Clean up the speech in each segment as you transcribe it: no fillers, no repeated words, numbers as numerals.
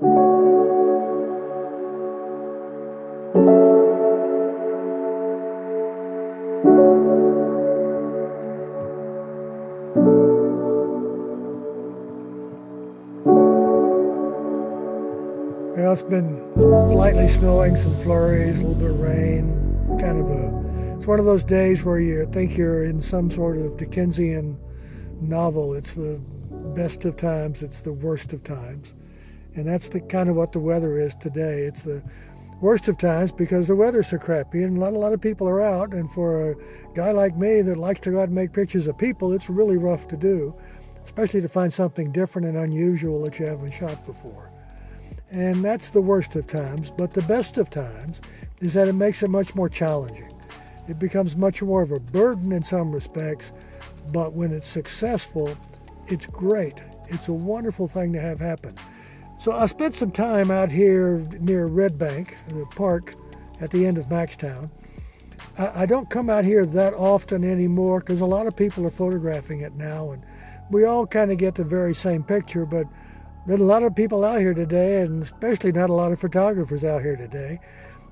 Well, it's been lightly snowing, some flurries, a little bit of rain, it's one of those days where you think you're in some sort of Dickensian novel. It's the best of times, it's the worst of times. And that's the kind of what the weather is today. It's the worst of times because the weather's so crappy and not a lot of people are out. And for a guy like me that likes to go out and make pictures of people, it's really rough to do, especially to find something different and unusual that you haven't shot before. And that's the worst of times. But the best of times is that it makes it much more challenging. It becomes much more of a burden in some respects, but when it's successful, it's great. It's a wonderful thing to have happen. So I spent some time out here near Red Bank, the park at the end of Maxtown. I don't come out here that often anymore because a lot of people are photographing it now, and we all kind of get the very same picture, but there's a lot of people out here today, and especially not a lot of photographers out here today.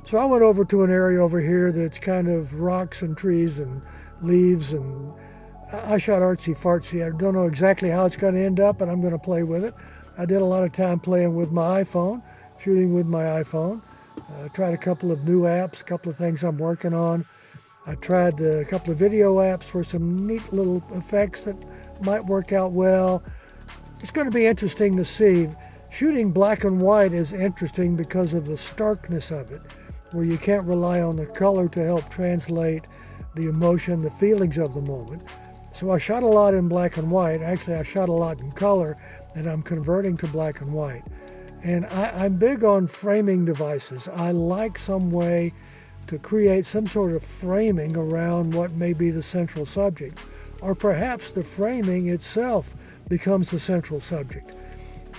So I went over to an area over here that's kind of rocks and trees and leaves, and I shot artsy-fartsy. I don't know exactly how it's going to end up, but I'm going to play with it. I did a lot of time playing with my iPhone, shooting with my iPhone. I tried a couple of new apps, a couple of things I'm working on. I tried a couple of video apps for some neat little effects that might work out well. It's going to be interesting to see. Shooting black and white is interesting because of the starkness of it, where you can't rely on the color to help translate the emotion, the feelings of the moment. So I shot a lot in black and white. Actually, I shot a lot in color, and I'm converting to black and white. And I'm big on framing devices. I like some way to create some sort of framing around what may be the central subject, or perhaps the framing itself becomes the central subject.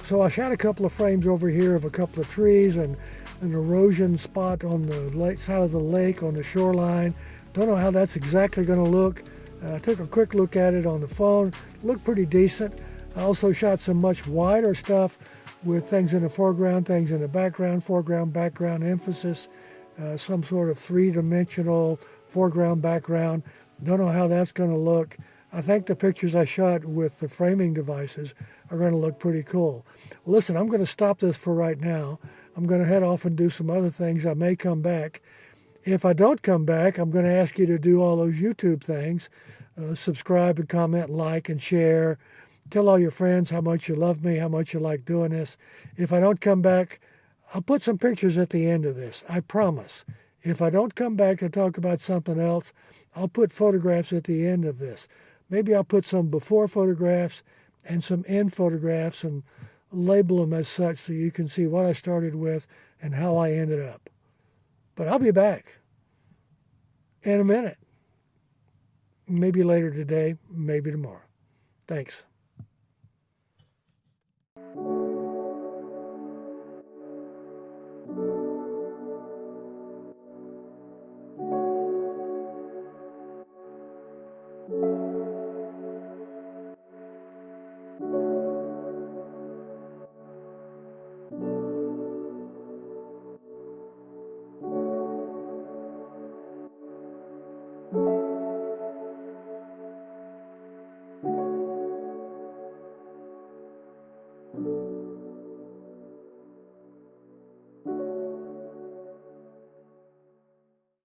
So I shot a couple of frames over here of a couple of trees and an erosion spot on the side of the lake on the shoreline. Don't know how that's exactly going to look. I took a quick look at it on the phone. Looked pretty decent. I also shot some much wider stuff with things in the foreground, things in the background, foreground, background emphasis, some sort of three-dimensional foreground, background. Don't know how that's going to look. I think the pictures I shot with the framing devices are going to look pretty cool. Listen, I'm going to stop this for right now. I'm going to head off and do some other things. I may come back. If I don't come back, I'm going to ask you to do all those YouTube things. Subscribe and comment, like and share. Tell all your friends how much you love me, how much you like doing this. If I don't come back, I'll put some pictures at the end of this. I promise. If I don't come back to talk about something else, I'll put photographs at the end of this. Maybe I'll put some before photographs and some end photographs and label them as such so you can see what I started with and how I ended up. But I'll be back in a minute. Maybe later today, maybe tomorrow. Thanks.